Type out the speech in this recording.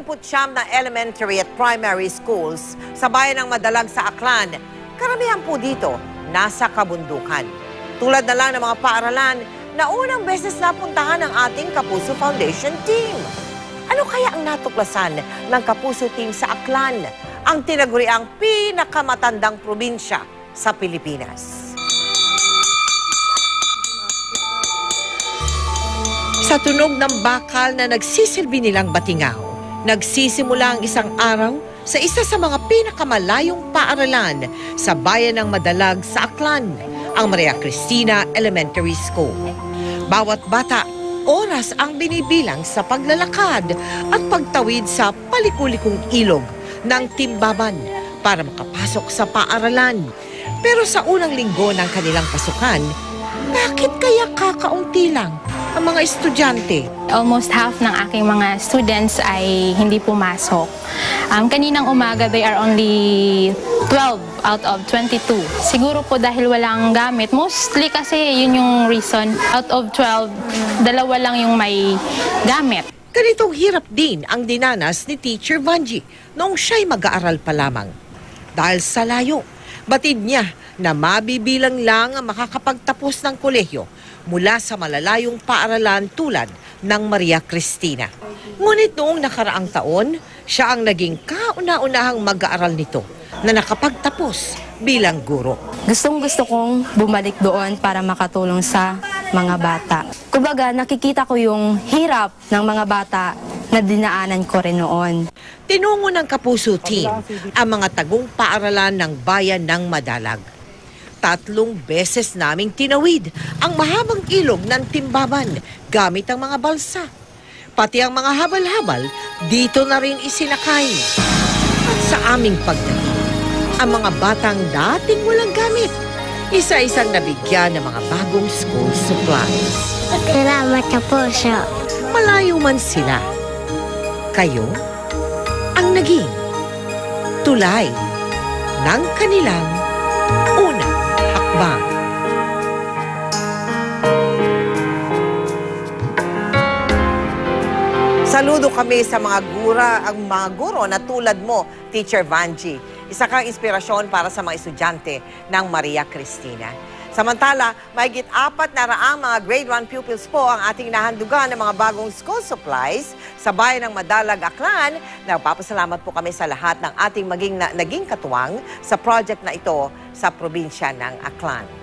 29 na elementary at primary schools sa bayan ng Madalag sa Aklan. Karamihan po dito, nasa kabundukan. Tulad na lang ng mga paaralan na unang beses napuntahan ng ating Kapuso Foundation team. Ano kaya ang natuklasan ng Kapuso team sa Aklan, ang tinaguriang pinakamatandang probinsya sa Pilipinas? Sa tunog ng bakal na nagsisilbi nilang batingaw, nagsisimula ang isang araw sa isa sa mga pinakamalayong paaralan sa bayan ng Madalag sa Aklan, ang Maria Cristina Elementary School. Bawat bata, oras ang binibilang sa paglalakad at pagtawid sa palikulikong ilog ng Timbaban para makapasok sa paaralan. Pero sa unang linggo ng kanilang pasukan, bakit kaya kakaunti lang ang mga estudyante? Almost half ng aking mga students ay hindi pumasok. Kaninang umaga, they are only 12 out of 22. Siguro po dahil walang gamit. Mostly kasi yun yung reason. Out of 12, dalawa lang yung may gamit. Ganitong hirap din ang dinanas ni Teacher Vanji noong siya'y mag-aaral pa lamang. Dahil sa layo, batid niya na mabibilang lang ang makakapagtapos ng kolehiyo mula sa malalayong paaralan tulad ng Maria Cristina. Ngunit noong nakaraang taon, siya ang naging kauna-unahang mag-aaral nito na nakapagtapos bilang guro. Gustong-gusto kong bumalik doon para makatulong sa mga bata. Kumbaga, nakikita ko yung hirap ng mga bata na dinaanan ko rin noon. Tinungo ng Kapuso team ang mga tagong paaralan ng bayan ng Madalag. 3 beses naming tinawid ang mahabang ilog ng Timbaban gamit ang mga balsa. Pati ang mga habal-habal, dito na rin isinakay. At sa aming pagdating, ang mga batang dating walang gamit, isa-isang nabigyan ng mga bagong school supplies. Salamat na po siya. Malayo man sila, kayo ang naging tulay ng kanilang unang hakbang. Saludo kami sa mga guro na tulad mo, Teacher Vanji. Isa kang inspirasyon para sa mga estudyante ng Maria Cristina. Samantala, mahigit 400 mga grade 1 pupils po ang ating nahandugan ng mga bagong school supplies sa bayan ng Madalag, Aklan. Nagpapasalamat po kami sa lahat ng ating naging katuwang sa project na ito sa probinsya ng Aklan.